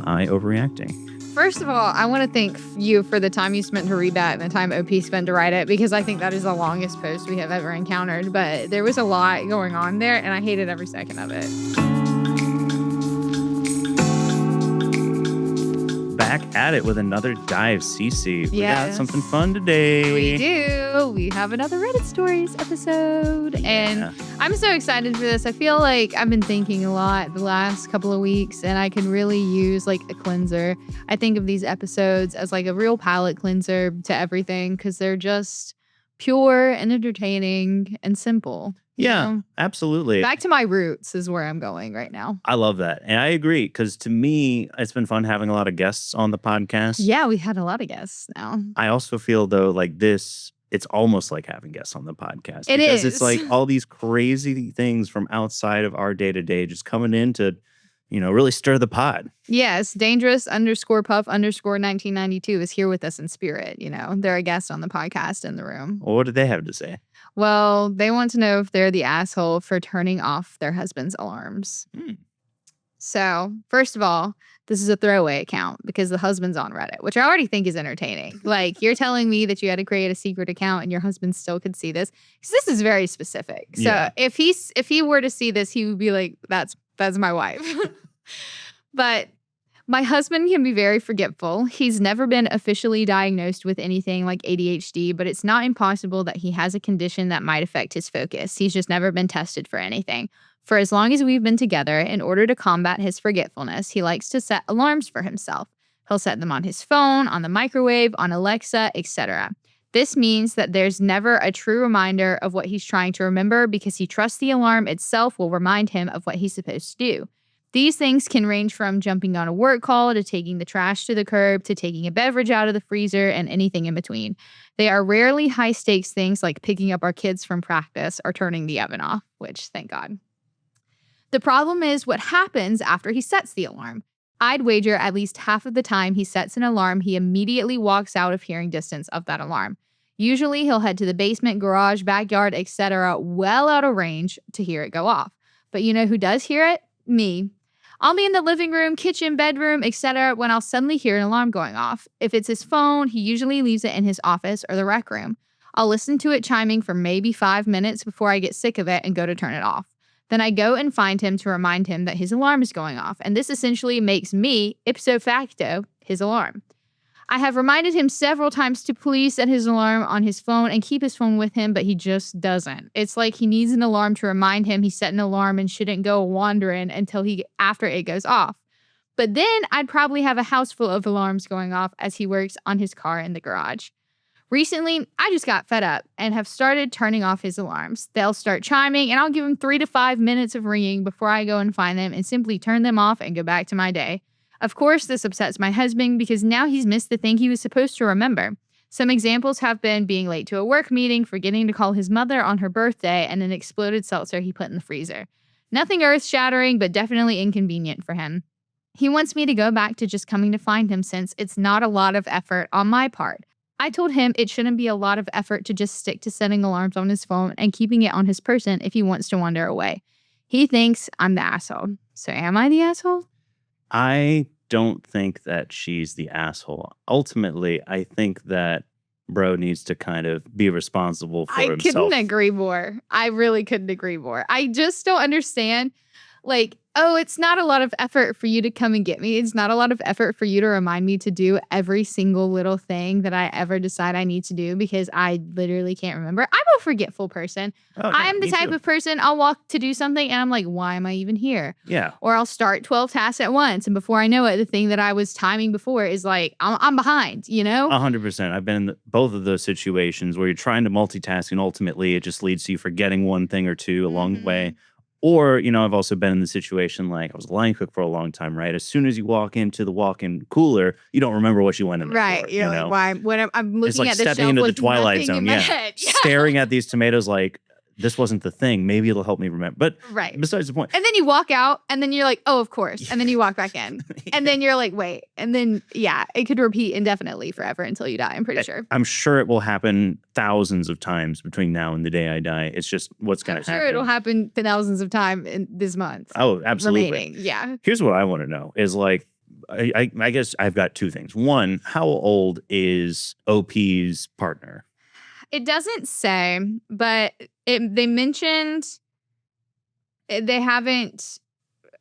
am I overreacting? First of all, I want to thank you for the time you spent to read that and the time OP spent to write it, because I think that is the longest post we have ever encountered. But there was a lot going on there, and I hated every second of it. Back at it with another dive, Cece. We got something fun today. We do. We have another Reddit Stories episode. Yeah. And I'm so excited for this. I feel like I've been thinking a lot the last couple of weeks, and I can really use like a cleanser. I think of these episodes as like a real palate cleanser to everything, because they're just pure and entertaining and simple. Yeah, know? Absolutely. Back to my roots is where I'm going right now. I love that. And I agree, because to me, it's been fun having a lot of guests on the podcast. Yeah, we had a lot of guests now. I also feel, though, like this, it's almost like having guests on the podcast. It because is. It's like all these crazy things from outside of our day-to-day just coming in to, really stir the pot. Yes, dangerous_puff_1992 is here with us in spirit. They're a guest on the podcast in the room. Well, what did they have to say? Well, they want to know if they're the asshole for turning off their husband's alarms. So, first of all, this is a throwaway account because the husband's on Reddit, which I already think is entertaining. Like, you're telling me that you had to create a secret account and your husband still could see this? Because this is very specific. So, Yeah. if he were to see this, he would be like, that's my wife. But my husband can be very forgetful. He's never been officially diagnosed with anything like ADHD, but it's not impossible that he has a condition that might affect his focus. He's just never been tested for anything. For as long as we've been together, in order to combat his forgetfulness, he likes to set alarms for himself. He'll set them on his phone, on the microwave, on Alexa, etc. This means that there's never a true reminder of what he's trying to remember, because he trusts the alarm itself will remind him of what he's supposed to do. These things can range from jumping on a work call to taking the trash to the curb to taking a beverage out of the freezer and anything in between. They are rarely high-stakes things like picking up our kids from practice or turning the oven off, which, thank God. The problem is what happens after he sets the alarm. I'd wager at least half of the time he sets an alarm, he immediately walks out of hearing distance of that alarm. Usually he'll head to the basement, garage, backyard, etc., well out of range to hear it go off. But you know who does hear it? Me. I'll be in the living room, kitchen, bedroom, etc. when I'll suddenly hear an alarm going off. If it's his phone, he usually leaves it in his office or the rec room. I'll listen to it chiming for maybe 5 minutes before I get sick of it and go to turn it off. Then I go and find him to remind him that his alarm is going off, and this essentially makes me, ipso facto, his alarm. I have reminded him several times to please set his alarm on his phone and keep his phone with him, but he just doesn't. It's like he needs an alarm to remind him he set an alarm and shouldn't go wandering until after it goes off. But then I'd probably have a house full of alarms going off as he works on his car in the garage. Recently, I just got fed up and have started turning off his alarms. They'll start chiming, and I'll give him 3 to 5 minutes of ringing before I go and find them and simply turn them off and go back to my day. Of course, this upsets my husband because now he's missed the thing he was supposed to remember. Some examples have been being late to a work meeting, forgetting to call his mother on her birthday, and an exploded seltzer he put in the freezer. Nothing earth-shattering, but definitely inconvenient for him. He wants me to go back to just coming to find him since it's not a lot of effort on my part. I told him it shouldn't be a lot of effort to just stick to setting alarms on his phone and keeping it on his person if he wants to wander away. He thinks I'm the asshole. So am I the asshole? I don't think that she's the asshole. Ultimately, I think that bro needs to kind of be responsible for himself. I couldn't agree more. I really couldn't agree more. I just don't understand. Like, oh, it's not a lot of effort for you to come and get me. It's not a lot of effort for you to remind me to do every single little thing that I ever decide I need to do because I literally can't remember. I'm a forgetful person. Okay, I'm the type of person I'll walk to do something and I'm like, why am I even here? Yeah. Or I'll start 12 tasks at once. And before I know it, the thing that I was timing before is like, I'm behind, you know? 100%. I've been in both of those situations where you're trying to multitask and ultimately it just leads to you forgetting one thing or two along the way. Or, you know, I've also been in the situation like I was a line cook for a long time, right? As soon as you walk into the walk-in cooler, you don't remember what you went in there right. for. You're you know? like, why? When I'm looking it's like at the stepping shelf into the with Twilight nothing Zone, in my yeah. head. Staring at these tomatoes like, this wasn't the thing. Maybe it'll help me remember. But right. Besides the point. And then you walk out and then you're like, oh, of course. And then you walk back in. And then you're like, wait. And then, yeah, it could repeat indefinitely forever until you die, I'm pretty sure. I'm sure it will happen thousands of times between now and the day I die. It's just what's going to happen. I'm sure it'll happen thousands of times in this month. Oh, absolutely. Remaining. Yeah. Here's what I want to know is like, I guess I've got two things. One, how old is OP's partner? It doesn't say, but they mentioned they haven't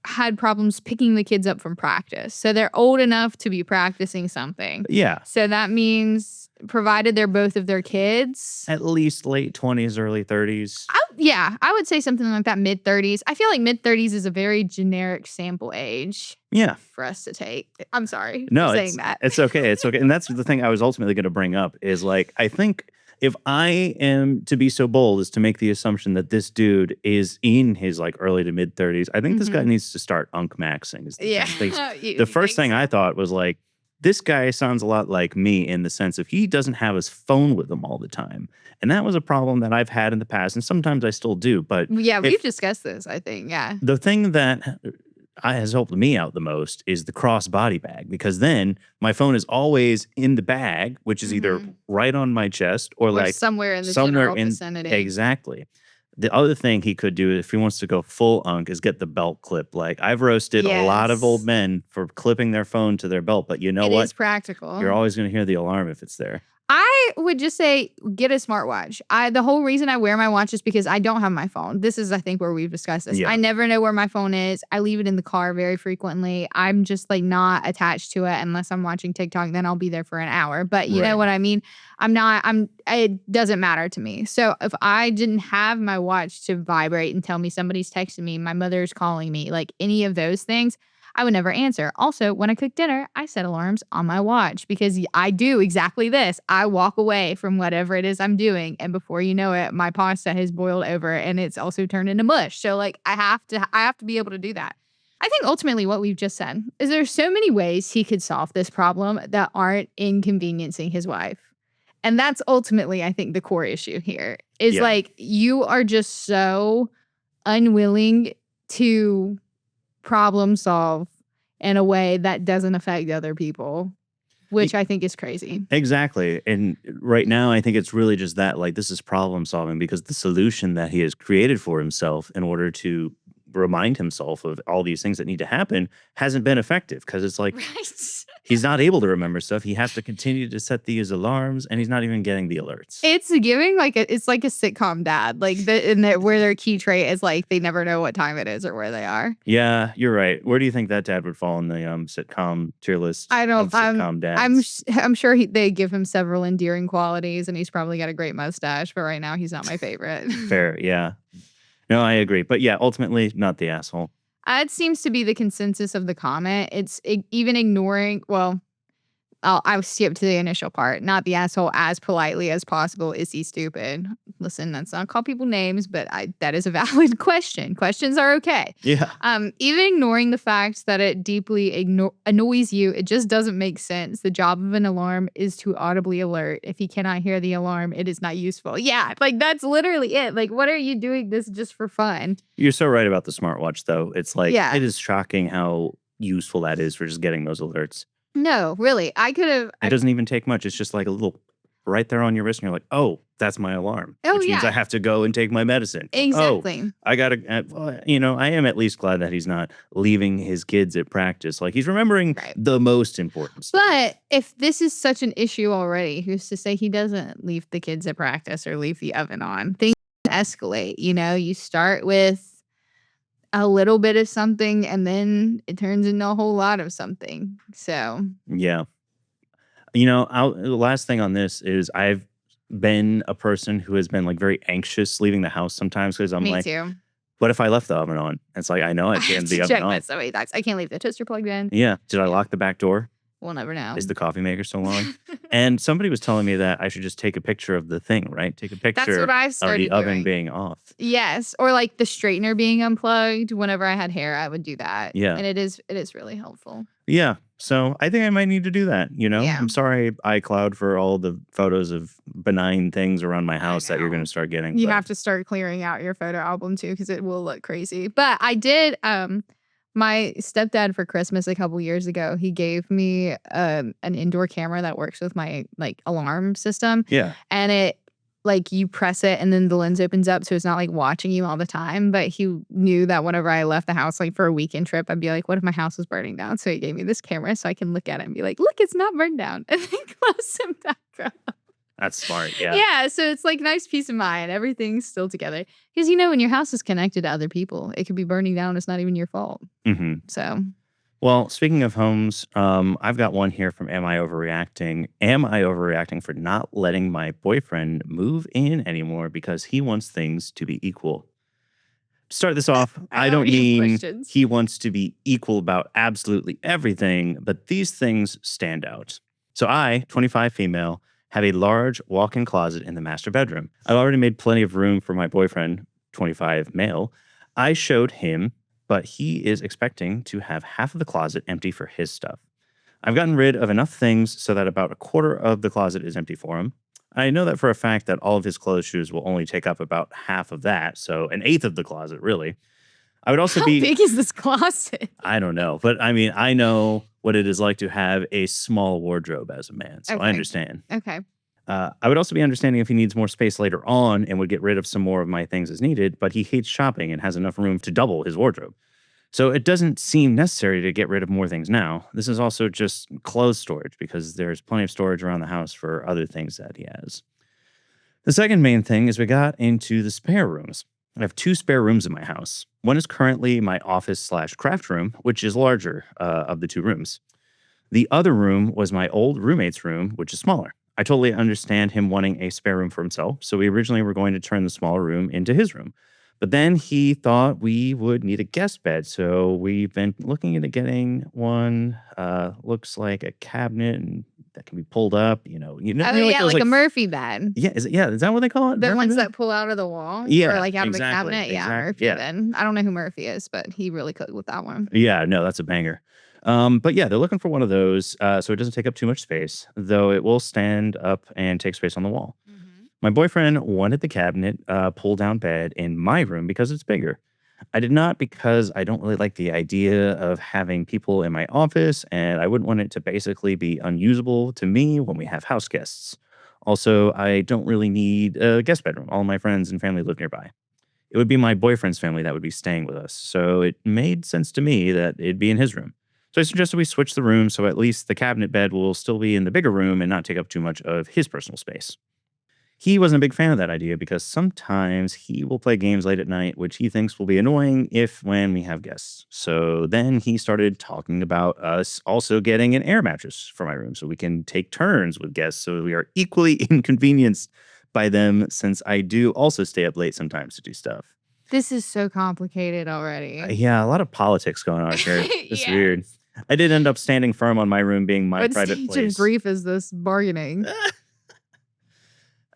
had problems picking the kids up from practice. So they're old enough to be practicing something. Yeah, So that means provided they're both of their kids. at least late 20s, early 30s. I would say something like that, mid 30s. I feel like mid 30s is a very generic sample age Yeah. for us to take. I'm sorry No, for saying that. it's okay. It's okay. And that's the thing I was ultimately going to bring up is like, I think if I am to be so bold as to make the assumption that this dude is in his like early to mid 30s, I think this guy needs to start unk maxing. Is the Yeah. thing. The first thing I thought was like, this guy sounds a lot like me in the sense of he doesn't have his phone with him all the time. And that was a problem that I've had in the past. And sometimes I still do. But yeah, we've discussed this, I think. Yeah. the thing that has helped me out the most is the crossbody bag, because then my phone is always in the bag, which is either right on my chest or like somewhere in the general vicinity. Exactly. The other thing he could do if he wants to go full unk is get the belt clip. Like I've roasted a lot of old men for clipping their phone to their belt, but you know what? It is practical. You're always going to hear the alarm if it's there. I would just say get a smartwatch. The whole reason I wear my watch is because I don't have my phone. This is, I think, where we've discussed this. Yeah. I never know where my phone is. I leave it in the car very frequently. I'm just like not attached to it unless I'm watching TikTok. Then I'll be there for an hour. But you know what I mean? It doesn't matter to me. So if I didn't have my watch to vibrate and tell me somebody's texting me, my mother's calling me, like any of those things, I would never answer. Also, when I cook dinner, I set alarms on my watch because I do exactly this. I walk away from whatever it is I'm doing, and before you know it, my pasta has boiled over and it's also turned into mush. So like I have to be able to do that. I think ultimately what we've just said is there's so many ways he could solve this problem that aren't inconveniencing his wife. And that's ultimately, I think, the core issue here is like you are just so unwilling to problem solve in a way that doesn't affect other people, which I think is crazy. Exactly. And right now, I think it's really just that, like, this is problem solving because the solution that he has created for himself in order to remind himself of all these things that need to happen hasn't been effective because it's like he's not able to remember stuff. He has to continue to set these alarms and he's not even getting the alerts. It's giving like it's like a sitcom dad, like where their key trait is like they never know what time it is or where they are. Yeah, you're right. Where do you think that dad would fall in the sitcom tier list? I don't. Of sitcom dads? I'm sure they give him several endearing qualities, and he's probably got a great mustache. But right now, he's not my favorite. Fair, yeah. No, I agree. But yeah, ultimately, not the asshole. It seems to be the consensus of the comment. It's even ignoring. Well, I'll skip to the initial part. Not the asshole as politely as possible. Is he stupid? Listen, let's not call people names, but that is a valid question. Questions are okay. Yeah. Even ignoring the fact that it deeply annoys you, it just doesn't make sense. The job of an alarm is to audibly alert. If he cannot hear the alarm, it is not useful. Yeah, like that's literally it. Like, what are you doing this just for fun? You're so right about the smartwatch, though. It's like, it is shocking how useful that is for just getting those alerts. No, really. I could have. It doesn't even take much. It's just like a little right there on your wrist, and you're like, oh, that's my alarm. Which means I have to go and take my medicine. Exactly. Oh, I got to, I am at least glad that he's not leaving his kids at practice. Like, he's remembering the most important stuff. But if this is such an issue already, who's to say he doesn't leave the kids at practice or leave the oven on? Things escalate. You start with a little bit of something and then it turns into a whole lot of something. So yeah, the last thing on this is I've been a person who has been like very anxious leaving the house sometimes because I'm me too. What if I left the oven on? It's like I know I can't the oven on. I can't leave the toaster plugged in. Yeah, did I lock the back door? We'll never know. Is the coffee maker still on? And somebody was telling me that I should just take a picture of the thing, right? Take a picture That's what I've started of the oven being off. Yes. Or like the straightener being unplugged. Whenever I had hair, I would do that. Yeah. And it is really helpful. Yeah. So I think I might need to do that, Yeah. I'm sorry, iCloud, for all the photos of benign things around my house that you're going to start getting. You have to start clearing out your photo album too because it will look crazy. But I did my stepdad for Christmas a couple years ago, he gave me an indoor camera that works with my like alarm system. Yeah. And like you press it and then the lens opens up so it's not like watching you all the time. But he knew that whenever I left the house, like for a weekend trip, I'd be like, what if my house was burning down? So he gave me this camera so I can look at it and be like, look, it's not burned down. And then close him back up. That's smart. Yeah. Yeah. So it's like nice peace of mind. Everything's still together. Because when your house is connected to other people, it could be burning down. It's not even your fault. Mm-hmm. So. Well, speaking of homes, I've got one here from Am I Overreacting? Am I overreacting for not letting my boyfriend move in anymore because he wants things to be equal? To start this off, I don't mean he wants to be equal about absolutely everything, but these things stand out. So I, 25 female, have a large walk-in closet in the master bedroom. I've already made plenty of room for my boyfriend, 25 male. I showed him, but he is expecting to have half of the closet empty for his stuff. I've gotten rid of enough things so that about a quarter of the closet is empty for him. I know that for a fact that all of his clothes shoes will only take up about half of that, so an eighth of the closet, really. I would also How big is this closet? I don't know, but I mean, I know what it is like to have a small wardrobe as a man, so I understand. Okay. I would also be understanding if he needs more space later on and would get rid of some more of my things as needed, but he hates shopping and has enough room to double his wardrobe. So it doesn't seem necessary to get rid of more things now. This is also just clothes storage because there's plenty of storage around the house for other things that he has. The second main thing is we got into the spare rooms. I have 2 spare rooms in my house. One is currently my office/craft room, which is larger of the 2 rooms. The other room was my old roommate's room, which is smaller. I totally understand him wanting a spare room for himself, so we originally were going to turn the smaller room into his room. But then he thought we would need a guest bed, so we've been looking into getting one. Looks like a cabinet and that can be pulled up. Like a Murphy bed. Yeah, is that what they call it? The ones that pull out of the wall, yeah, or like out exactly, of the cabinet. Yeah, Murphy bed. I don't know who Murphy is, but he really cooked with that one. Yeah, no, that's a banger. But yeah, they're looking for one of those, so it doesn't take up too much space, though it will stand up and take space on the wall. My boyfriend wanted the cabinet pull-down bed in my room because it's bigger. I did not because I don't really like the idea of having people in my office, and I wouldn't want it to basically be unusable to me when we have house guests. Also, I don't really need a guest bedroom. All my friends and family live nearby. It would be my boyfriend's family that would be staying with us, so it made sense to me that it'd be in his room. So I suggested we switch the room so at least the cabinet bed will still be in the bigger room and not take up too much of his personal space. He wasn't a big fan of that idea because sometimes he will play games late at night, which he thinks will be annoying when we have guests. So then he started talking about us also getting an air mattress for my room so we can take turns with guests so we are equally inconvenienced by them, since I do also stay up late sometimes to do stuff. This is so complicated already. Yeah, a lot of politics going on here. It's weird. I did end up standing firm on my room being my private place. What stage of grief is this bargaining?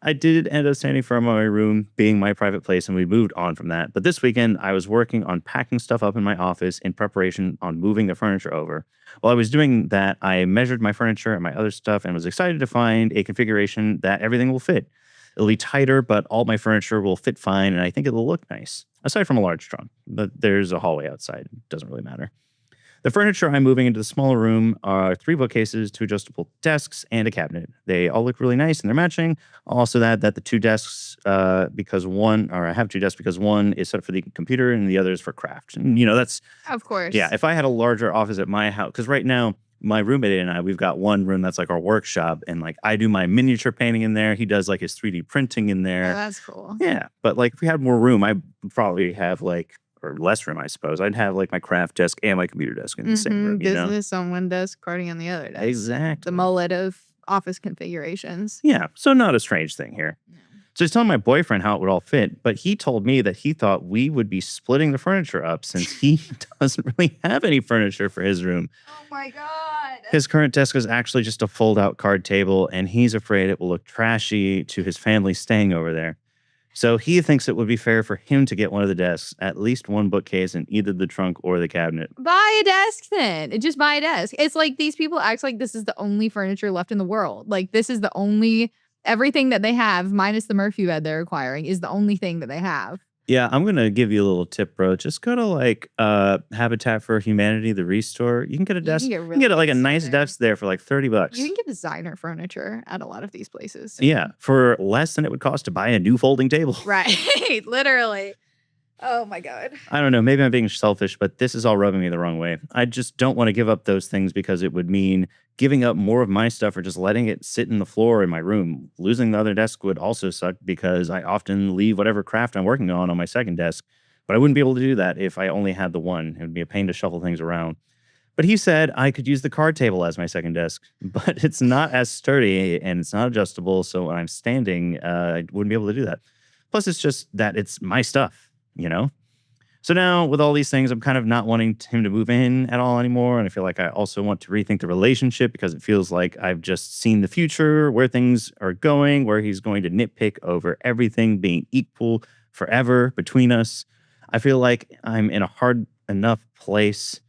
I did end up standing firm on my room being my private place, and we moved on from that. But this weekend, I was working on packing stuff up in my office in preparation on moving the furniture over. While I was doing that, I measured my furniture and my other stuff and was excited to find a configuration that everything will fit. It'll be tighter, but all my furniture will fit fine, and I think it'll look nice. Aside from a large trunk, but there's a hallway outside. It doesn't really matter. The furniture I'm moving into the smaller room are 3 bookcases, 2 adjustable desks, and a cabinet. They all look really nice and they're matching. I'll also add that the 2 desks, I have 2 desks because one is set for the computer and the other is for craft. And, that's... Of course. Yeah, if I had a larger office at my house, because right now, my roommate and I, we've got one room that's like our workshop, and like I do my miniature painting in there. He does like his 3D printing in there. Oh, that's cool. Yeah, but like if we had more room, I'd probably have or less room, I suppose. I'd have like my craft desk and my computer desk in the same room. Business on one desk, party on the other desk. Exactly. The mullet of office configurations. Yeah, so not a strange thing here. No. So I was telling my boyfriend how it would all fit, but he told me that he thought we would be splitting the furniture up since he doesn't really have any furniture for his room. Oh my God. His current desk is actually just a fold-out card table, and he's afraid it will look trashy to his family staying over there. So he thinks it would be fair for him to get one of the desks, at least one bookcase in either the trunk or the cabinet. Buy a desk then. Just buy a desk. It's like these people act like this is the only furniture left in the world. Like this is the only, everything that they have, minus the Murphy bed they're acquiring, is the only thing that they have. Yeah, I'm gonna give you a little tip, bro. Just go to like Habitat for Humanity, the Restore. You can get a You can desk. get You can really get like a good stuff nice there. desk there for like 30 You bucks. can get designer furniture at a lot of these places Yeah, too. for less than it would cost to buy a new folding table. Right. Literally. Oh my God. I don't know. Maybe I'm being selfish, but this is all rubbing me the wrong way. I just don't want to give up those things because it would mean giving up more of my stuff or just letting it sit in the floor in my room. Losing the other desk would also suck because I often leave whatever craft I'm working on my second desk. But I wouldn't be able to do that if I only had the one. It would be a pain to shuffle things around. But he said I could use the card table as my second desk, but it's not as sturdy and it's not adjustable. So when I'm standing, I wouldn't be able to do that. Plus, it's just that it's my stuff, you know? So now, with all these things, I'm kind of not wanting him to move in at all anymore. And I feel like I also want to rethink the relationship because it feels like I've just seen the future, where things are going, where he's going to nitpick over everything being equal forever between us. I feel like I'm in a hard enough place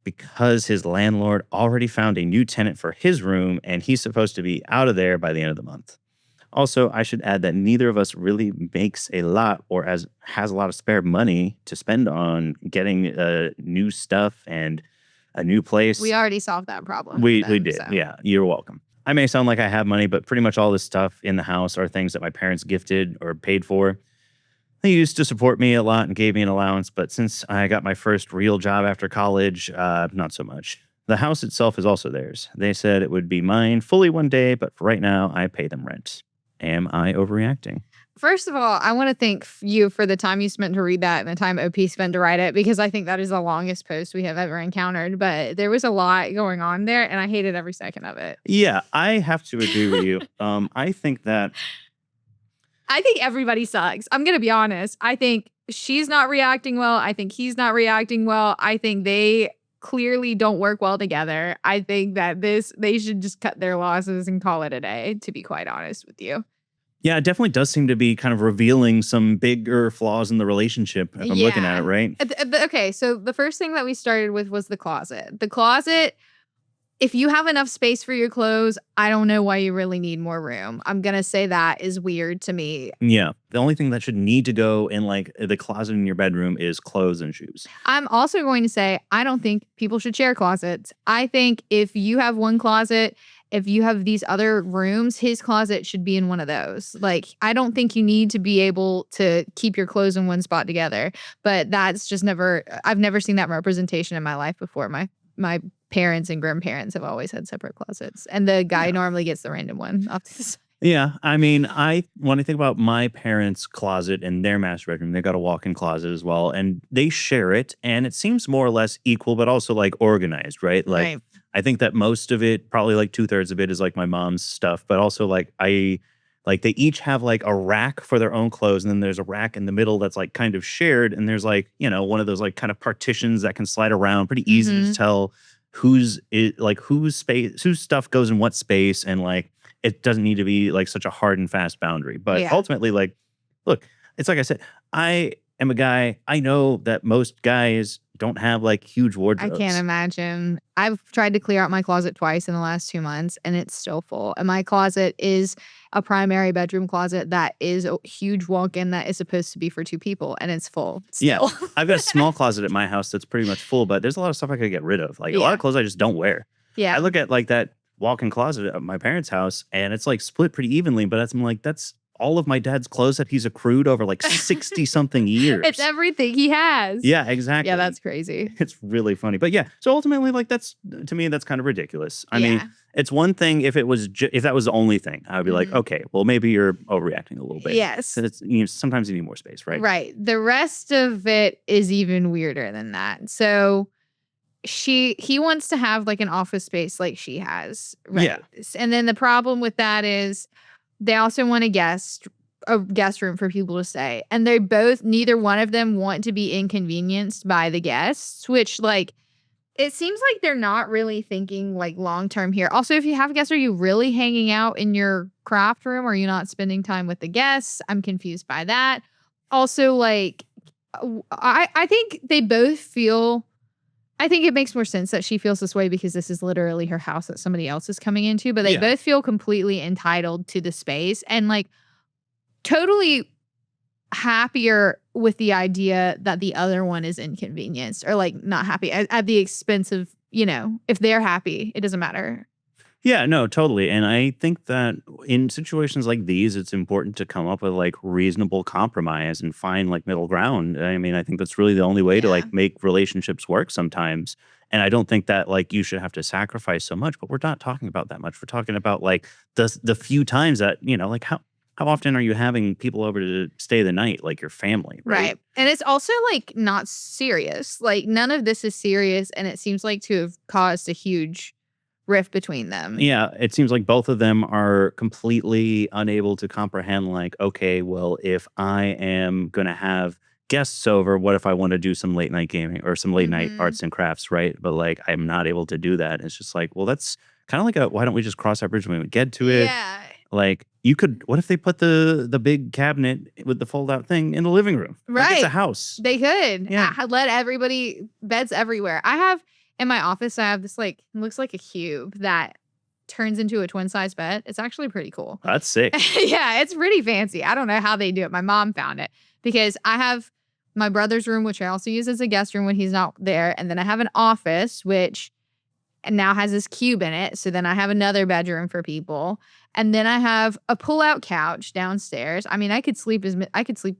because his landlord already found a new tenant for his room and he's supposed to be out of there by the end of the month. Also, I should add that neither of us really makes a lot or as has a lot of spare money to spend on getting new stuff and a new We place. already solved that problem for We them. did. So Yeah, you're welcome. I may sound like I have money, but pretty much all this stuff in the house are things that my parents gifted or paid for. They used to support me a lot and gave me an allowance, but since I got my first real job after college, not so much. The house itself is also theirs. They said it would be mine fully one day, but for right now, I pay them rent. Am I overreacting? first of all, I want to thank you for the time you spent to read that and the time OP spent to write it because I think that is the longest post we have ever encountered. But there was a lot going on there and I hated every second of it. Yeah, I have to agree with you. I think that I think everybody sucks. I'm going to be honest. I think she's not reacting well. I think he's not reacting well. I think they clearly don't work well together. I think that they should just cut their losses and call it a day, to be quite honest with you. yeah, it definitely does seem to be kind of revealing some bigger flaws in the relationship if I'm looking at it, Yeah. right? Okay, so the first thing that we started with was the closet. The closet, if you have enough space for your clothes, I don't know why you really need more room. I'm going to say that is weird to me. Yeah. The only thing that should need to go in like the closet in your bedroom is clothes and shoes. I'm also going to say I don't think people should share closets. I think if you have one closet, if you have these other rooms, his closet should be in one of those. Like, I don't think you need to be able to keep your clothes in one spot together. But that's just I've never seen that representation in my life before. My parents and grandparents have always had separate closets. And the guy Yeah. normally gets the random one off to the side. Yeah, I mean, when I think about my parents' closet and their master bedroom, they've got a walk-in closet as well, and they share it, and it seems more or less equal, but also like organized, right? Like, Right. I think that most of it, probably like 2/3 of it, is like my mom's stuff, but also like like they each have like a rack for their own clothes, and then there's a rack in the middle that's like kind of shared, and there's like one of those like kind of partitions that can slide around, pretty easy to Mhm. tell whose space, whose stuff goes in what space, and like it doesn't need to be like such a hard and fast boundary. But Yeah. ultimately, like, look, it's like I said, I am a guy. I know that most guys don't have like huge I can't wardrobes. imagine. I've tried to clear out my closet twice in the last 2 months and it's still full. And my closet is a primary bedroom closet that is a huge walk-in that is supposed to be for 2 people and it's full Yeah. still. I've got a small closet at my house that's pretty much full, but there's a lot of stuff I could get rid of. Like a lot Yeah. of clothes I just don't wear. Yeah. I look at like that walk-in closet at my parents' house and it's like split pretty evenly, but I'm like, that's all of my dad's clothes that he's accrued over like 60 something years. It's everything he has. Yeah, exactly. Yeah, that's crazy. It's really funny. But yeah, so ultimately, like to me, that's kind of ridiculous. I mean, Yeah. it's one thing if it was if that was the only thing, I would be like, Mhm. okay, well, maybe you're overreacting a little bit. Yes. 'Cause it's, sometimes you need more space, right? Right. The rest of it is even weirder than that. So he wants to have like an office space like she has. Right. Yeah. And then the problem with that is they also want a guest room for people to stay. And neither one of them want to be inconvenienced by the guests, which like it seems like they're not really thinking like long term here. Also, if you have guests, are you really hanging out in your craft room? Or are you not spending time with the guests? I'm confused by that. Also, like I think they both feel I think it makes more sense that she feels this way because this is literally her house that somebody else is coming into, but they Yeah. both feel completely entitled to the space and like totally happier with the idea that the other one is inconvenienced or like not happy at the expense of, if they're happy, it doesn't matter. Yeah, no, totally. And I think that in situations like these, it's important to come up with like reasonable compromise and find like middle ground. I mean, I think that's really the only way to Yeah. like make relationships work sometimes. And I don't think that like you should have to sacrifice so much, but we're not talking about that much. We're talking about like the few times that, like how often are you having people over to stay the night, like your family, right? Right. And it's also like not serious. Like none of this is serious. And it seems like to have caused a huge rift between them. Yeah, it seems like both of them are completely unable to comprehend, like, okay, well, if I am going to have guests over, what if I want to do some late night gaming or some late night Hmm. arts and crafts, right? But like, I'm not able to do that. It's just like, well, that's kind of like a why don't we just cross that bridge when we get to it? Yeah. Like, you could, what if they put the big cabinet with the fold out thing in the living room? Like, it's a Right. house. They could. Yeah. Let everybody, beds everywhere. I have in my office, I have this like, looks like a cube that turns into a twin size bed. It's actually pretty cool. That's sick. Yeah, it's pretty fancy. I don't know how they do it. My mom found it because I have my brother's room, which I also use as a guest room when he's not there. And then I have an office, which now has this cube in it. So then I have another bedroom for people. And then I have a pull-out couch downstairs. I mean, I could sleep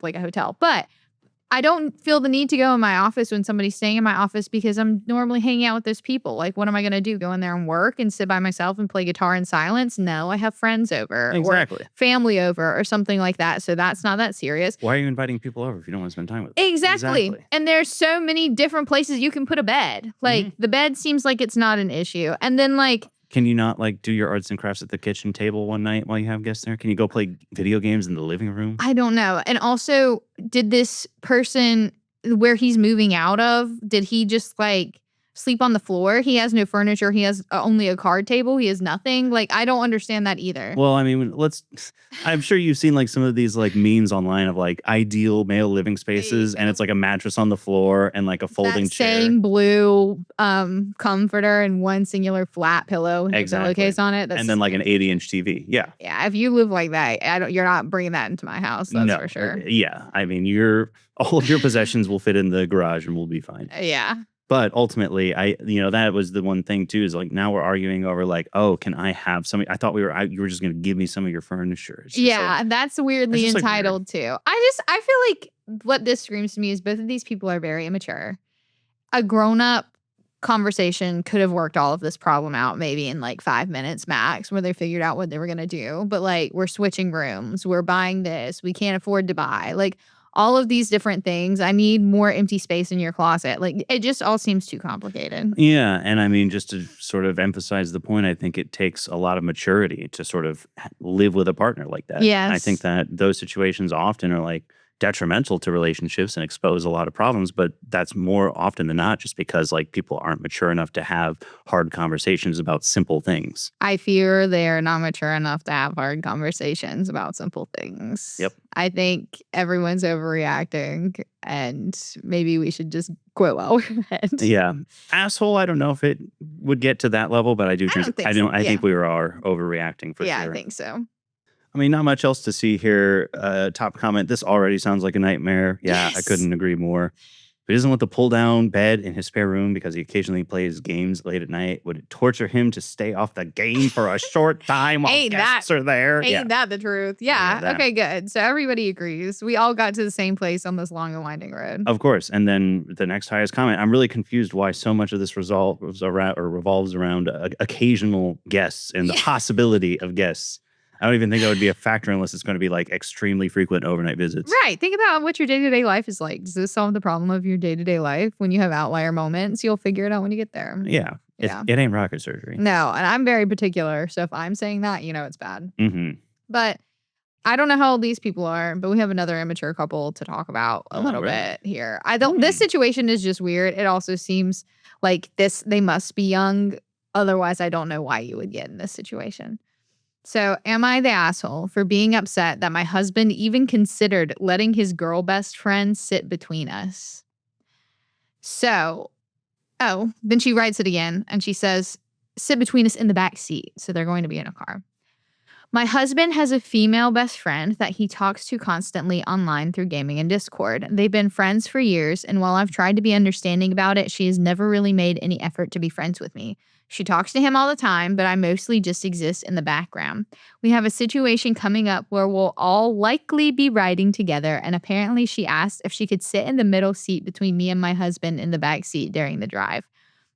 like a hotel, but I don't feel the need to go in my office when somebody's staying in my office because I'm normally hanging out with those people. Like, what am I going to do? Go in there and work and sit by myself and play guitar in silence? No, I have friends over or Exactly. family over or something like that. So that's not that serious. Why are you inviting people over if you don't want to spend time with them? Exactly. And there's so many different places you can put a bed. Like, the bed seems like it's not an issue. And then, like, can you not like do your arts and crafts at the kitchen table one night while you have guests there? Can you go play video games in the living room? I don't know. And also, did this person where he's moving out of, did he just like sleep on the floor? He has no furniture. He has only a card table. He has nothing. Like, I don't understand that either. Well, I mean, I'm sure you've seen like some of these like memes online of like ideal male living spaces, and it's like a mattress on the floor and like a folding chair. Same blue comforter and one singular flat pillow with a pillowcase on it. And then like an 80-inch TV. Yeah. Yeah, if you live like that, you're not bringing that into my house. That's for sure. Yeah. I mean, all of your possessions will fit in the garage and we'll be fine. Yeah. But ultimately, that was the one thing too, is like now we're arguing over like, oh, can I have some? I thought you were just going to give me some of your furniture. Yeah, like, that's weirdly just, entitled too. I feel like what this screams to me is both of these people are very immature. A grown-up conversation could have worked all of this problem out maybe in like 5 minutes max, where they figured out what they were going to do. But like, we're switching rooms, we're buying this, we can't afford to buy. Like, all of these different things. I need more empty space in your closet. Like, it just all seems too complicated. Yeah. And I mean, just to sort of emphasize the point, I think it takes a lot of maturity to sort of live with a partner like that. Yes. I think that those situations often are like detrimental to relationships and expose a lot of problems, but that's more often than not just because like people aren't mature enough to have hard conversations about simple things. I fear they are not mature enough to have hard conversations about simple things. Yep. I think everyone's overreacting and maybe we should just quit while we're ahead. Yeah. Asshole, I don't know if it would get to that level, but I think we are overreacting for sure. Yeah, I think so. I mean, not much else to see here. Top comment. This already sounds like a nightmare. Yeah, Yes. I couldn't agree more. If he doesn't want the pull down bed in his spare room because he occasionally plays games late at night, would it torture him to stay off the game for a short time while guests are there? Ain't that the truth? Yeah. Okay, good. So everybody agrees. We all got to the same place on this long and winding road. Of course. And then the next highest comment. I'm really confused why so much of this revolves around occasional guests and the possibility of guests. I don't even think that would be a factor unless it's going to be like extremely frequent overnight visits. Right. Think about what your day-to-day life is like. Does this solve the problem of your day-to-day life? When you have outlier moments, you'll figure it out when you get there. Yeah. It ain't rocket surgery. No. And I'm very particular. So if I'm saying that, it's bad. Mm-hmm. But I don't know how old these people are, but we have another immature couple to talk about a little bit here. This situation is just weird. It also seems like they must be young. Otherwise, I don't know why you would get in this situation. So, am I the asshole for being upset that my husband even considered letting his girl best friend sit between us? So, then she writes it again and she says, sit between us in the back seat. So, they're going to be in a car. My husband has a female best friend that he talks to constantly online through gaming and Discord. They've been friends for years, and while I've tried to be understanding about it, she has never really made any effort to be friends with me. She talks to him all the time, but I mostly just exist in the background. We have a situation coming up where we'll all likely be riding together, and apparently she asked if she could sit in the middle seat between me and my husband in the back seat during the drive.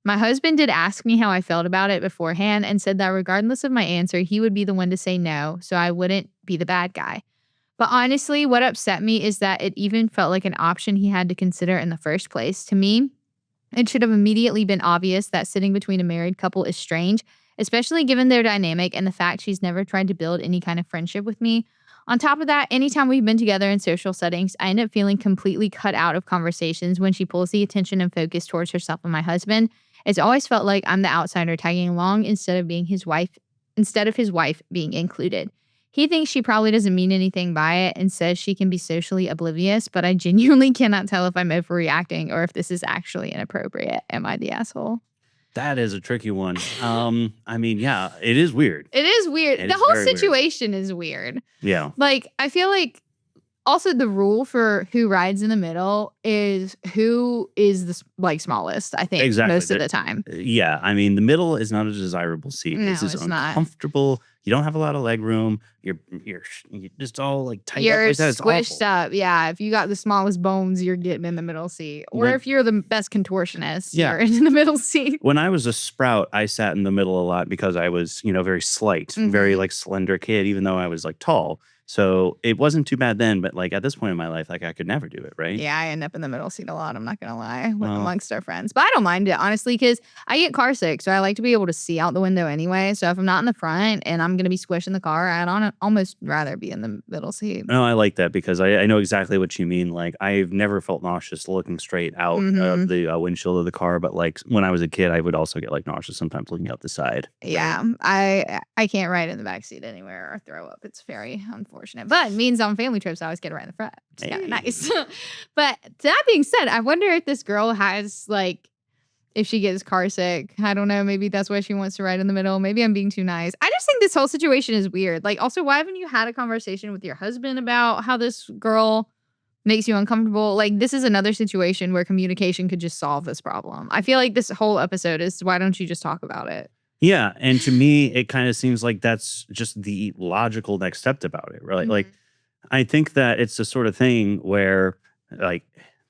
My husband did ask me how I felt about it beforehand and said that regardless of my answer, he would be the one to say no, so I wouldn't be the bad guy. But honestly, what upset me is that it even felt like an option he had to consider in the first place. To me, it should have immediately been obvious that sitting between a married couple is strange, especially given their dynamic and the fact she's never tried to build any kind of friendship with me. On top of that, anytime we've been together in social settings, I end up feeling completely cut out of conversations when she pulls the attention and focus towards herself and my husband. It's always felt like I'm the outsider tagging along instead of his wife being included. He thinks she probably doesn't mean anything by it and says she can be socially oblivious, but I genuinely cannot tell if I'm overreacting or if this is actually inappropriate. Am I the asshole? That is a tricky one. I mean, yeah, it is weird. It is weird. It The is whole very weird. situation is weird. Yeah. Like, I feel like also the rule for who rides in the middle is who is the smallest, I think, Exactly. most of the time. Yeah, I mean, the middle is not a desirable seat. No, This is it's not. uncomfortable. You don't have a lot of leg room. You're just all like tight up You're like that. It's squished awful. up. Yeah. If you got the smallest bones, you're getting in the middle seat. Or When- if you're the best contortionist, Yeah. you're in the middle seat. When I was a sprout, I sat in the middle a lot because I was, very slight, very Mhm. like slender kid, even though I was like tall. So it wasn't too bad then, but like at this point in my life, like I could never do it, right? Yeah, I end up in the middle seat a lot. I'm not going to lie, Well. amongst our friends. But I don't mind it, honestly, because I get car sick. So I like to be able to see out the window anyway. So if I'm not in the front and I'm going to be squishing the car, I'd almost rather be in the middle seat. No, I like that because I know exactly what you mean. Like I've never felt nauseous looking straight out Mhm. of the windshield of the car, but like when I was a kid, I would also get like nauseous sometimes looking out the side. Yeah, I can't ride in the back seat anywhere or throw up. It's very unfortunate. But it means on family trips, I always get right in the front. It's kind of nice. But that being said, I wonder if this girl has if she gets car sick. I don't know. Maybe that's why she wants to ride in the middle. Maybe I'm being too nice. I just think this whole situation is weird. Like, also, why haven't you had a conversation with your husband about how this girl makes you uncomfortable? Like, this is another situation where communication could just solve this problem. I feel like this whole episode is why don't you just talk about it? Yeah, and to me, it kind of seems like that's just the logical next step about it, right? Like, I think that it's the sort of thing where, like,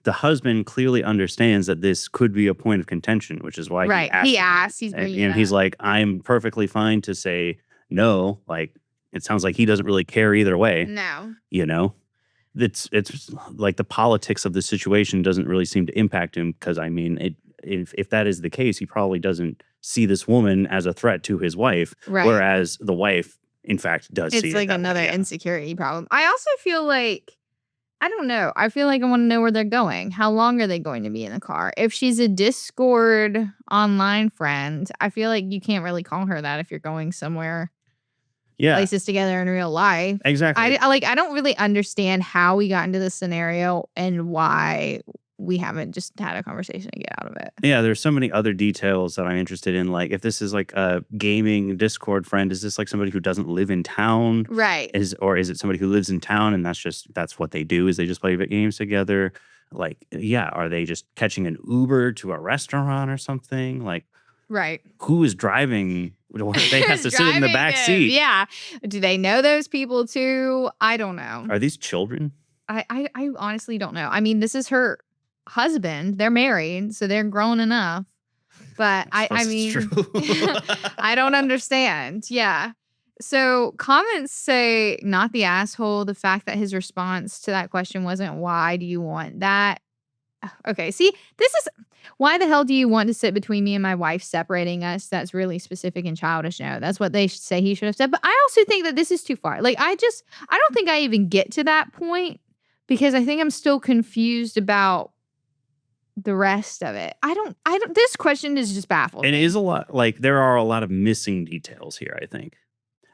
the husband clearly understands that this could be a point of contention, which is why Right. He asked. He's and, bringing and it he's up. like, I'm perfectly fine to say no. Like, it sounds like he doesn't really care either way. No. It's like the politics of the situation doesn't really seem to impact him because I mean, if that is the case, he probably doesn't see this woman as a threat to his wife, Right. whereas the wife, in fact, does see It's it like that way, another yeah. insecurity problem. I also feel like, I don't know. I feel like I want to know where they're going. How long are they going to be in the car? If she's a Discord online friend, I feel like you can't really call her that if you're going somewhere Yeah, places together in real life. exactly. I don't really understand how we got into this scenario and why we haven't just had a conversation to get out of it. Yeah, there's so many other details that I'm interested in. Like, if this is like a gaming Discord friend, is this like somebody who doesn't live in town? Right. Or is it somebody who lives in town and that's what they do? Is they just play games together? Like, yeah, are they just catching an Uber to a restaurant or something? Like, Right. who is driving? They have to sit in the Driving back it. seat. Yeah. Do they know those people too? I don't know. Are these children? I honestly don't know. I mean, this is her husband. They're married, so they're grown enough. But I suppose mean, it's true. I don't understand. Yeah. So comments say not the asshole. The fact that his response to that question wasn't why do you want that? Okay, see, this is why the hell do you want to sit between me and my wife separating us? That's really specific and childish. No, that's what they say he should have said. But I also think that this is too far. Like, I don't think I even get to that point because I think I'm still confused about the rest of it. I don't, this question is just baffled. It is a lot. Like, there are a lot of missing details here, I think.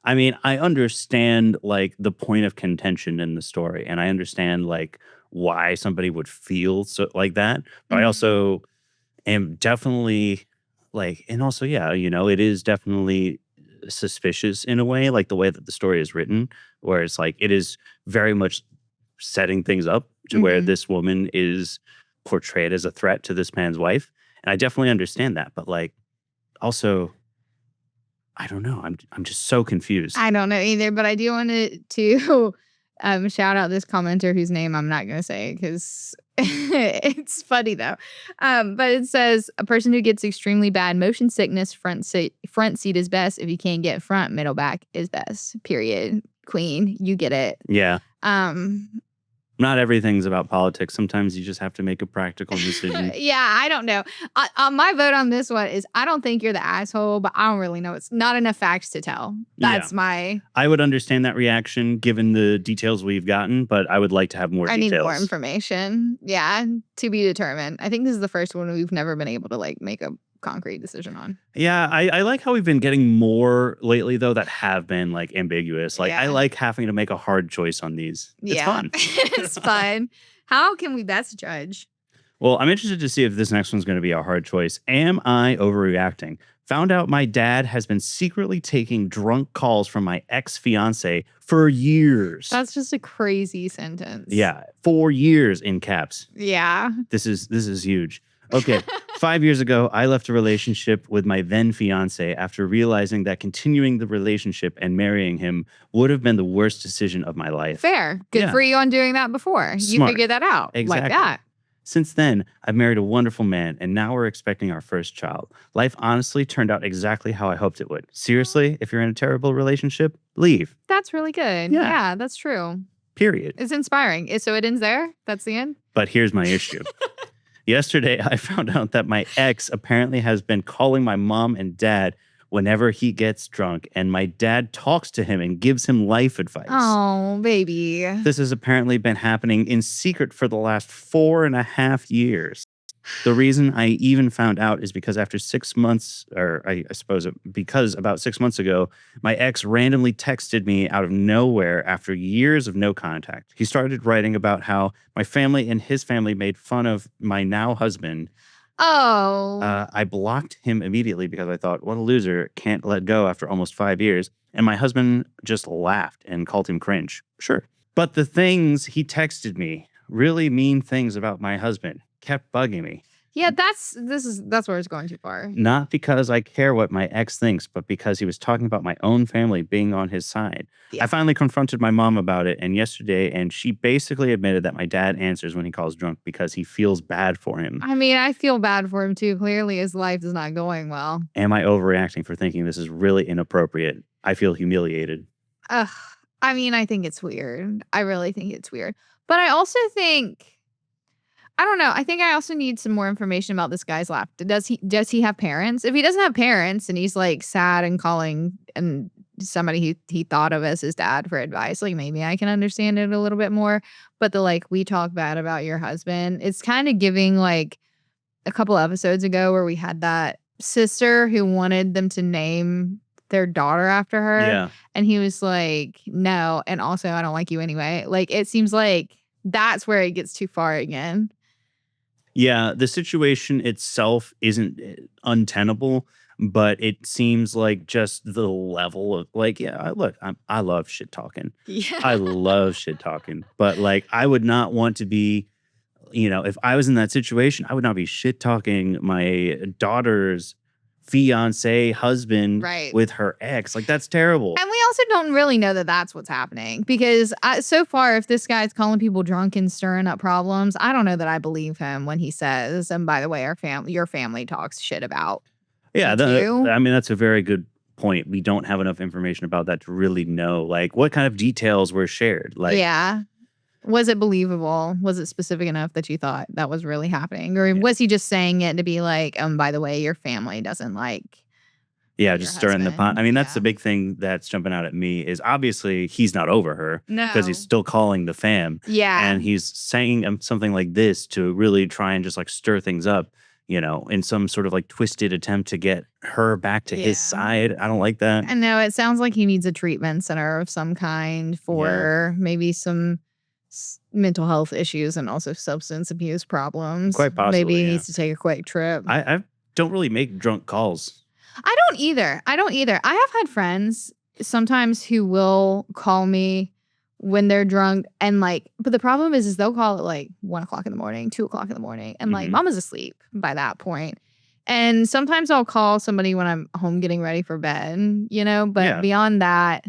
I mean, I understand like the point of contention in the story, and I understand like why somebody would feel so like that. But I Mhm. also am definitely like, and also, yeah, it is definitely suspicious in a way, like the way that the story is written, where it's like it is very much setting things up to where Mhm. this woman is portrayed as a threat to this man's wife. And I definitely understand that. But like also, I don't know. I'm just so confused. I don't know either, but I do want to shout out this commenter whose name I'm not going to say because it's funny though. But it says a person who gets extremely bad motion sickness, front seat is best. If you can't get front, middle back is best. Period. Queen, you get it. Yeah. Um, Not everything's about politics. Sometimes you just have to make a practical decision. yeah, I don't know. My vote on this one is I don't think you're the asshole, but I don't really know. It's not enough facts to tell. That's my. I would understand that reaction given the details we've gotten, but I would like to have more I details. need more information. Yeah, to be determined. I think this is the first one we've never been able to like make a concrete decision on. Yeah, I like how we've been getting more lately though that have been like ambiguous. Like I Yeah. like having to make a hard choice on these. It's Yeah. fun. It's fun. How can we best judge? Well, I'm interested to see if this next one's going to be a hard choice. Am I overreacting? Found out my dad has been secretly taking drunk calls from my ex-fiance for years. That's just a crazy sentence. Yeah, 4 years in caps. Yeah. This is huge. Okay, 5 years ago, I left a relationship with my then fiance after realizing that continuing the relationship and marrying him would have been the worst decision of my life. Fair. Good Yeah. for you on doing that before. You Smart. figured that out. Like Exactly. that. Since then, I've married a wonderful man, and now we're expecting our first child. Life honestly turned out exactly how I hoped it would. Seriously, if you're in a terrible relationship, leave. That's really good. Yeah. Yeah, that's true. Period. It's inspiring. So it ends there? That's the end? But here's my issue. Yesterday, I found out that my ex apparently has been calling my mom and dad whenever he gets drunk, and my dad talks to him and gives him life advice. Oh, baby. This has apparently been happening in secret for the last 4.5 years. The reason I even found out is because after 6 months, or I suppose because about 6 months ago, my ex randomly texted me out of nowhere after years of no contact. He started writing about how my family and his family made fun of my now husband. Oh. I blocked him immediately because I thought, what a loser, can't let go after almost 5 years. And my husband just laughed and called him cringe. Sure. But the things he texted me, really mean things about my husband, kept bugging me. Yeah, that's where it's going too far. Not because I care what my ex thinks, but because he was talking about my own family being on his side. Yeah. I finally confronted my mom about it yesterday, and she basically admitted that my dad answers when he calls drunk because he feels bad for him. I mean, I feel bad for him too. Clearly his life is not going well. Am I overreacting for thinking this is really inappropriate? I feel humiliated. Ugh. I mean, I think it's weird. I really think it's weird. But I also think I don't know. I think I also need some more information about this guy's life. Does he have parents? If he doesn't have parents and he's like sad and calling and somebody he thought of as his dad for advice, like maybe I can understand it a little bit more. But the like we talk bad about your husband, it's kind of giving like a couple episodes ago where we had that sister who wanted them to name their daughter after her. Yeah. And he was like, no, and also I don't like you anyway. Like it seems like that's where it gets too far again. Yeah, the situation itself isn't untenable, but it seems like just the level of like, yeah, look, I love shit talking. Yeah. I love shit talking, but like, I would not want to be, if I was in that situation, I would not be shit talking my daughter's fiance husband Right. with her ex. Like, that's terrible. And we also don't really know that that's what's happening because so far, if this guy's calling people drunk and stirring up problems, I don't know that I believe him when he says, and by the way, your family talks shit about. Yeah, you. I mean, that's a very good point. We don't have enough information about that to really know, like, what kind of details were shared. Like, yeah. Was it believable? Was it specific enough that you thought that was really happening? Or Yeah. was he just saying it to be like, by the way, your family doesn't like yeah, your just stirring the pot. husband? I mean, that's Yeah. the big thing that's jumping out at me is obviously he's not over her No. because he's still calling the fam. Yeah. And he's saying something like this to really try and just like stir things up, in some sort of like twisted attempt to get her back to his Yeah. side. I don't like that. I know it sounds like he needs a treatment center of some kind for maybe some mental health issues and also substance abuse problems. Quite possibly, Maybe he yeah. needs to take a quick trip. I don't really make drunk calls. I don't either. I don't either. I have had friends sometimes who will call me when they're drunk and like, but the problem is they'll call at like 1 o'clock in the morning, 2 o'clock in the morning, and like Mhm. mama's asleep by that point. And sometimes I'll call somebody when I'm home getting ready for bed, you know, but Yeah. beyond that,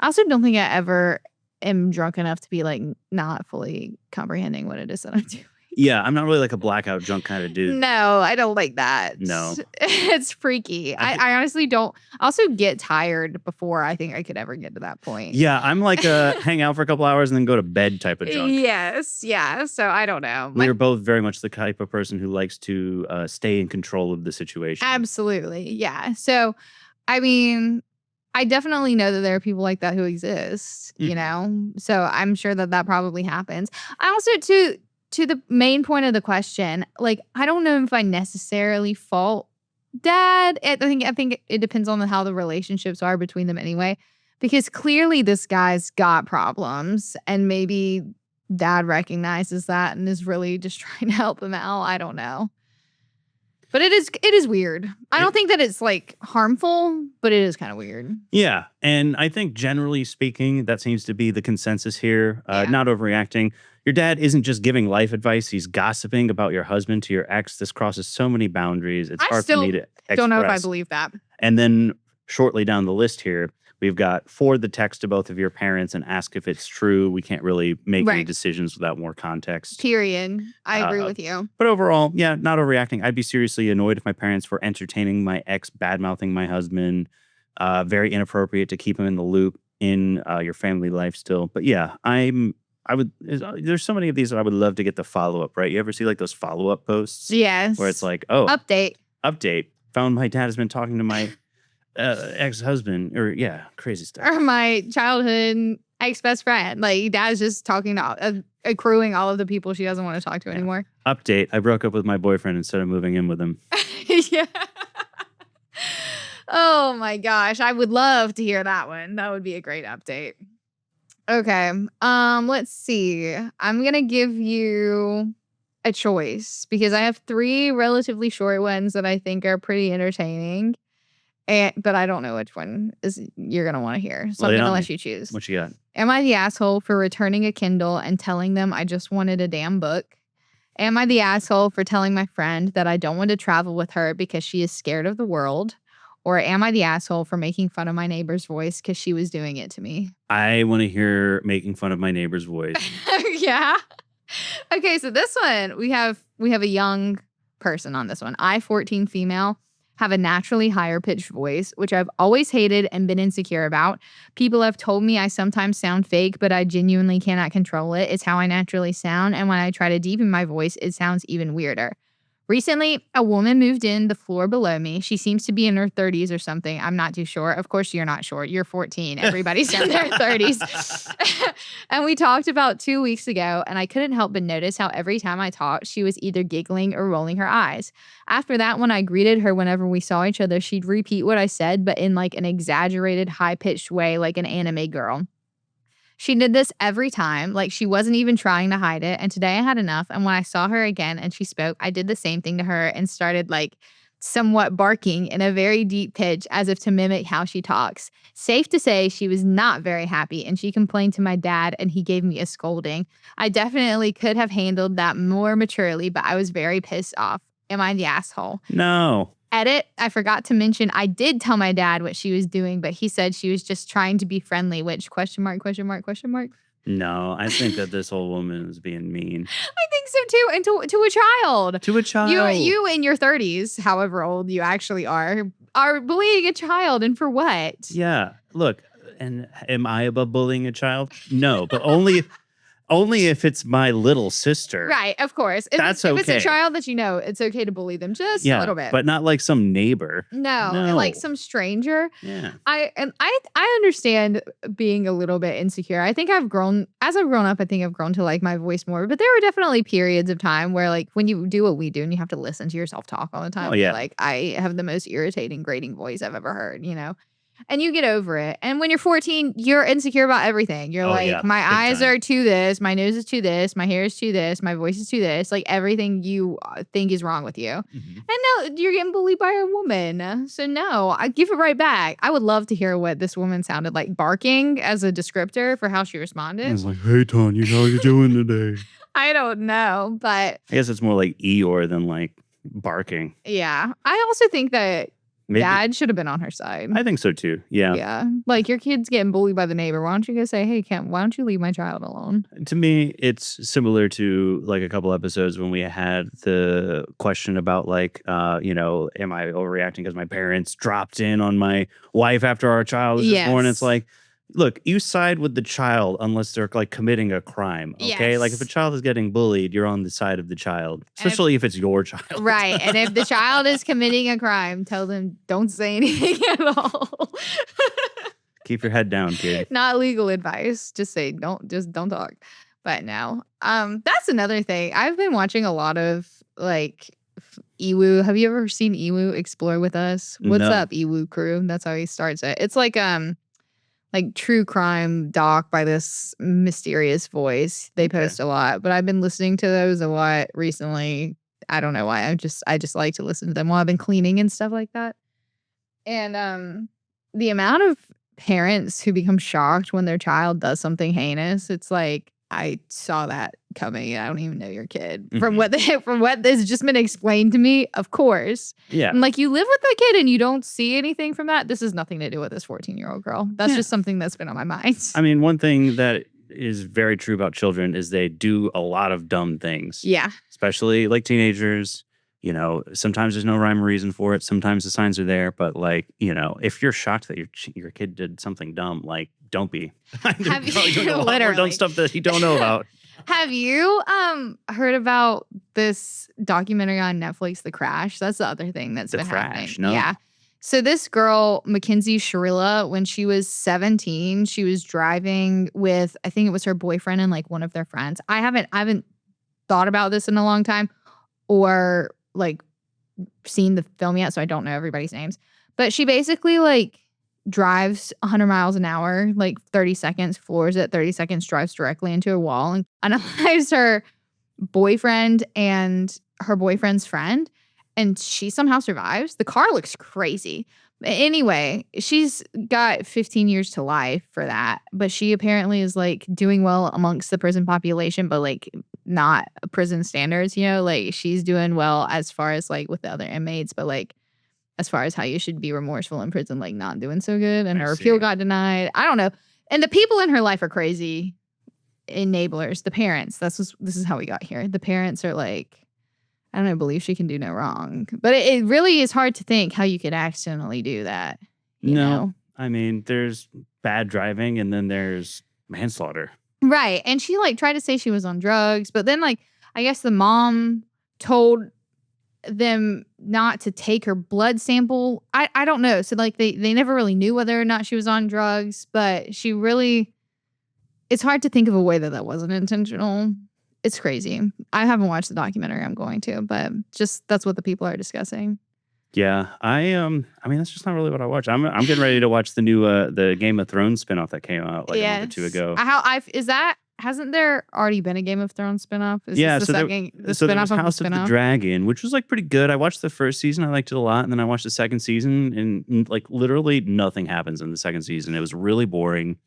I also don't think I ever am drunk enough to be like not fully comprehending what it is that I'm doing. Yeah, I'm not really like a blackout drunk kinda dude. No, I don't like that. No. It's freaky. I thi I honestly don't. I also get tired before I think I could ever get to that point. Yeah, I'm like a hang out for a couple hours and then go to bed type of drunk. Yes, yeah. So I don't know. We are both very much the type of person who likes to, stay in control of the situation. Absolutely, yeah. So, I mean, I definitely know that there are people like that who exist. You Mhm. know, so I'm sure that that probably happens. I also to the main point of the question, like I don't know if I necessarily fault dad. I think it depends on how the relationships are between them anyway. Because clearly this guy's got problems and maybe dad recognizes that and is really just trying to help him out. I don't know. But it is weird. I don't It think that it's like harmful, but it is kind of weird. Yeah, and I think generally speaking, that seems to be the consensus here, Yeah. not overreacting. Your dad isn't just giving life advice, he's gossiping about your husband to your ex. This crosses so many boundaries, it's I hard for me still to don't know if I express. believe that. And then shortly down the list here, we've got forward the text to both of your parents and ask if it's true. We can't really make any Right. decisions without more context. Period. I agree Uh, with you. but overall, yeah, not overreacting. I'd be seriously annoyed if my parents were entertaining my ex bad mouthing my husband. Very inappropriate to keep him in the loop in your family life still. But yeah, I would. There's so many of these that I would love to get the follow up. Right? You ever see like those follow up posts where it's Yes. like, oh, Update. update. Found my dad has been talking to my ex husband, or yeah, crazy stuff. Or my childhood ex best friend. Like dad's just talking to accruing all of the people she doesn't want to talk to Yeah. anymore. Update. I broke up with my boyfriend instead of moving in with him. Yeah. Oh my gosh. I would love to hear that one. That would be a great update. Okay. Let's see. I'm gonna give you a choice because I have 3 relatively short ones that I think are pretty entertaining. But I don't know which one is you're gonna want to hear. So I'm Lay it gonna on let me. you choose. What you got? Am I the asshole for returning a Kindle and telling them I just wanted a damn book? Am I the asshole for telling my friend that I don't want to travel with her because she is scared of the world? Or am I the asshole for making fun of my neighbor's voice because she was doing it to me? I want to hear making fun of my neighbor's voice. Yeah. Okay, so this one we have a young person on this one. I, 14 female, have a naturally higher pitched voice, which I've always hated and been insecure about. People have told me I sometimes sound fake, but I genuinely cannot control it. It's how I naturally sound, and when I try to deepen my voice, it sounds even weirder. Recently, a woman moved in the floor below me. She seems to be in her 30s or something. I'm not too sure. Of course, you're not sure. You're 14. Everybody's in their 30s. And we talked about 2 weeks ago, and I couldn't help but notice how every time I talked, she was either giggling or rolling her eyes. After that, when I greeted her whenever we saw each other, she'd repeat what I said, but in like an exaggerated, high-pitched way, like an anime girl. She did this every time, like she wasn't even trying to hide it. And today I had enough. And when I saw her again and she spoke, I did the same thing to her and started like somewhat barking in a very deep pitch as if to mimic how she talks. Safe to say, she was not very happy and she complained to my dad and he gave me a scolding. I definitely could have handled that more maturely, but I was very pissed off. Am I the asshole? No. Edit, I forgot to mention I did tell my dad what she was doing, but he said she was just trying to be friendly, which question mark, question mark, question mark. No, I think that this old woman is being mean I think so too. And to a child. to a child. You in your 30s, however old you actually are bullying a child. And for what? Yeah. Look, and am I above bullying a child? No, but only if it's my little sister. Right, of course. That's if it's okay. a child that you know, it's okay to bully them just a Yeah, little bit. but not like some neighbor. no, No. like some stranger. Yeah. I understand being a little bit insecure. I think I've grown up. I think I've grown to like my voice more. But there were definitely periods of time where like when you do what we do and you have to listen to yourself talk all the time. Oh, yeah. Like I have the most irritating, grating voice I've ever heard. You know. and you get over it. And when you're 14, you're insecure about everything. You're Oh like, yeah, my big eyes time. are to this, my nose is to this, my hair is to this, my voice is to this. Like everything you think is wrong with you. And Mhm. now you're getting bullied by a woman. So no, I give it right back. I would love to hear what this woman sounded like barking as a descriptor for how she I responded. was like, "Hey, Tanya, how you doing today?" I don't know, but I guess it's more like Eeyore than like barking. yeah. I also think that Maybe dad should have been on her side. I think so too. Yeah. Yeah. Like your kid's getting bullied by the neighbor. Why don't you go say, hey, Kent, why don't you leave my child alone? To me, it's similar to like a couple episodes when we had the question about like, am I overreacting because my parents dropped in on my wife after our child was just born? It's Yes. like, look, you side with the child unless they're like committing a crime. Okay. Like if a Yes. child is getting bullied, you're on the side of the child, And if, especially if it's your child. right. And if the child is committing a crime, tell them don't say anything at all. Keep your head down, kid. Not legal advice. Just say don't talk. But no. That's another thing. I've been watching a lot of like Ewu. Have you ever seen Ewu explore with us? What's No. up, Ewu crew? That's how he starts it. It's like true crime doc by this mysterious voice. They Okay. post a lot, but I've been listening to those a lot recently. I don't know why. I just like to listen to them while I've been cleaning and stuff like that. And the amount of parents who become shocked when their child does something heinous, it's like I saw that coming. I don't even know your kid. From what has just been explained to me, of course. Yeah. I'm like, you live with that kid and you don't see anything from that. This has nothing to do with this 14-year-old girl. That's just something that's been on my mind. I mean, one thing that is very true about children is they do a lot of dumb things. Yeah. Especially like teenagers. Sometimes there's no rhyme or reason for it. Sometimes the signs are there, but like, if you're shocked that your kid did something dumb, like, don't be. Have you Probably doing a lot more literally dumb stuff that you don't know about. Have you heard about this documentary on Netflix, The Crash? That's the other thing that's The been Crash, happening. no. Yeah. So this girl, Mackenzie Sharilla, when she was 17, she was driving with, I think it was her boyfriend and like one of their friends. I haven't thought about this in a long time or like seen the film yet, so I don't know everybody's names. But she basically like drives 100 miles an hour, like 30 seconds, floors it, 30 seconds, drives directly into a wall and unalives her boyfriend and her boyfriend's friend. And she somehow survives. The car looks crazy. Anyway, she's got 15 years to life for that. But she apparently is like doing well amongst the prison population, but like not prison standards, like she's doing well as far as like with the other inmates, but like as far as how you should be remorseful in prison, like not doing so good. And her appeal got denied. I don't know. And the people in her life are crazy enablers. The parents, this is how we got here. The parents are like, I don't know, believe she can do no wrong. But it really is hard to think how you could accidentally do that. You know? I mean, there's bad driving and then there's manslaughter. Right. And she like tried to say she was on drugs, but then like I guess the mom told them not to take her blood sample. I don't know. So like they never really knew whether or not she was on drugs, but she really, it's hard to think of a way that wasn't intentional. It's crazy. I haven't watched the documentary. I'm going to, but just that's what the people are discussing. Yeah, I mean that's just not really what I watch. I'm getting ready to watch the new the Game of Thrones spinoff that came out like a month or two ago. Hasn't there already been a Game of Thrones spinoff? Is Yeah, this so the there was spinoff of House the of the spinoff? Dragon, which was like pretty good. I watched the first season, I liked it a lot, and then I watched the second season, and like literally nothing happens in the second season. It was really boring.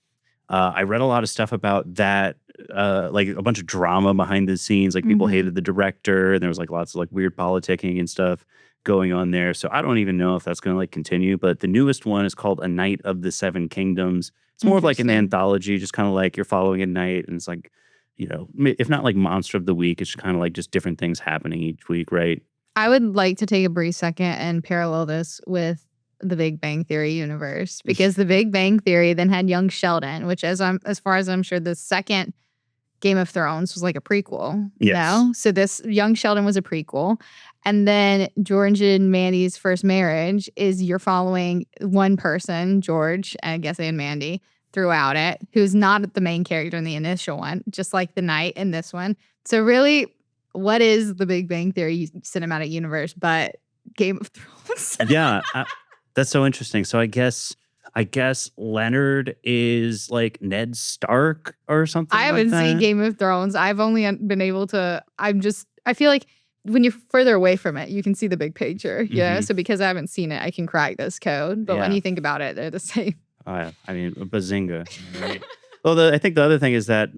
I read a lot of stuff about that, like a bunch of drama behind the scenes. Like people hated the director, and there was like lots of like weird politicking and stuff going on there. So I don't even know if that's going to like continue. But the newest one is called A Knight of the Seven Kingdoms. It's more of like an anthology, just kind of like you're following a knight, and it's like, if not like monster of the week, it's kind of like just different things happening each week, right? I would like to take a brief second and parallel this with the Big Bang Theory universe, because the Big Bang Theory then had young Sheldon, which as far as I'm sure the second Game of Thrones was like a prequel. Yes. No? So this young Sheldon was a prequel. And then George and Mandy's first marriage is you're following one person, George, I guess, and Mandy throughout it, who's not the main character in the initial one, just like the knight in this one. So really, what is the Big Bang Theory cinematic universe but Game of Thrones? Yeah, that's so interesting. So I guess I guess Leonard is like Ned Stark or something I like haven't seen that. Game of Thrones. I've only been able to. I feel like when you're further away from it, you can see the big picture. Yeah. Mhm. So because I haven't seen it, I can crack this code. But when Yeah. you think about it, they're the same. I mean, bazinga. Right? Well, I think the other thing is that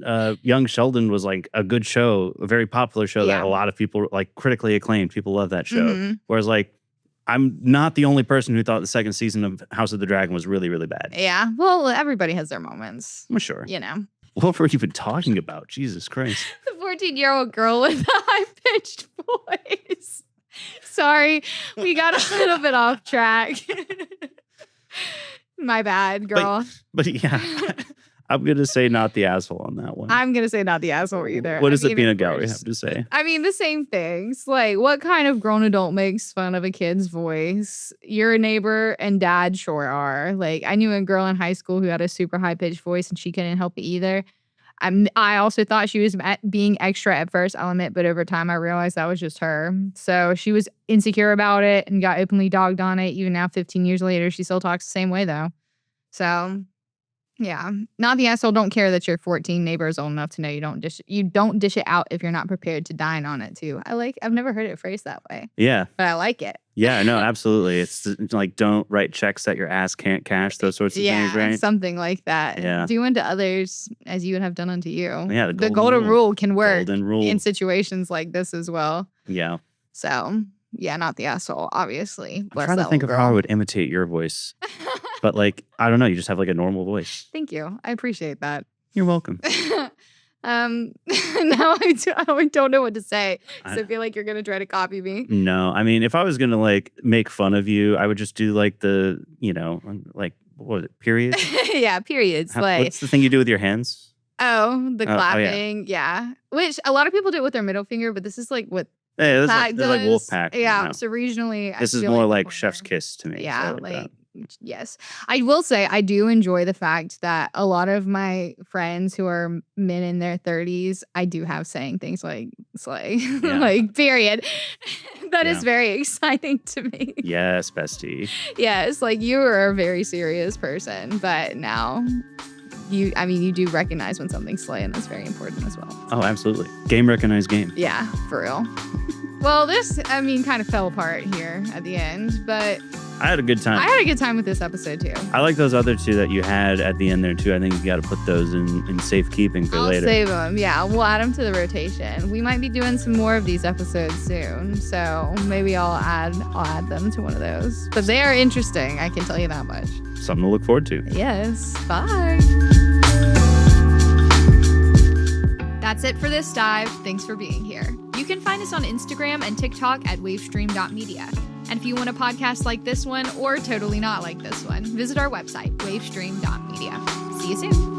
Young Sheldon was like a good show, a very popular show that Yeah. a lot of people like critically acclaimed. People love that show. Mhm. Whereas like I'm not the only person who thought the second season of House of the Dragon was really, really bad. Yeah. Well, everybody has their moments. I'm sure. You know. What were you even talking about? Jesus Christ. The 14-year-old girl with a high-pitched voice. Sorry, we got a little bit off track. My bad, girl. But yeah, I'm going to say not the asshole on that one. I'm going to say not the asshole either. What does the peanut of gallery course. have to say? I mean, the same things. Like, what kind of grown adult makes fun of a kid's voice? Your neighbor and dad sure are. Like, I knew a girl in high school who had a super high-pitched voice, and she couldn't help it either. I also thought she was being extra at first, I'll admit, but over time I realized that was just her. So she was insecure about it and got openly dogged on it. Even now, 15 years later, she still talks the same way, though. So, yeah. Not the asshole. Don't care that your 14 neighbor is old enough to know you don't dish it out if you're not prepared to dine on it, too. I've never heard it phrased that way. Yeah. But I like it. Yeah, no, absolutely. It's like don't write checks that your ass can't cash, those sorts of things, right? Something like that. Yeah. Do unto others as you would have done unto you. Yeah, the golden rule can work Golden rule. in situations like this as well. Yeah. So, yeah, not the asshole, obviously. I'm trying to think of how I would imitate your voice. But like, I don't know, you just have like a normal voice. Thank you. I appreciate that. You're welcome. Now I don't know what to say. So I feel like you're gonna try to copy me. No, I mean, if I was gonna like make fun of you, I would just do like the, like what was it, period? Yeah, periods. What's the thing you do with your hands? The yeah. clapping. Yeah. Which a lot of people do it with their middle finger, but this is like what Hey, this Pack is like does. wolf pack. Yeah. So regionally, This I is feel more the like pointer. chef's kiss to me. Yeah, so that. yes. I will say I do enjoy the fact that a lot of my friends who are men in their 30s, I do have saying things like slay, Yeah. like period. That is Yeah. very exciting to me. Yes, bestie. Yes, like you are a very serious person, but now you do recognize when something's slay, and that's very important as well. Oh, absolutely. Game recognized game. Yeah, for real. Well, this, kind of fell apart here at the end, but I had a good time. I had a good time with this episode too. I like those other two that you had at the end there too. I think you got to put those in safekeeping for I'll later. save them. Yeah, we'll add them to the rotation. We might be doing some more of these episodes soon, so maybe I'll add them to one of those. But they are interesting, I can tell you that much. Something to look forward to. Yes. Bye. That's it for this dive. Thanks for being here. You can find us on Instagram and TikTok at wavestream.media. And if you want a podcast like this one or totally not like this one, visit our website, wavestream.media. See you soon.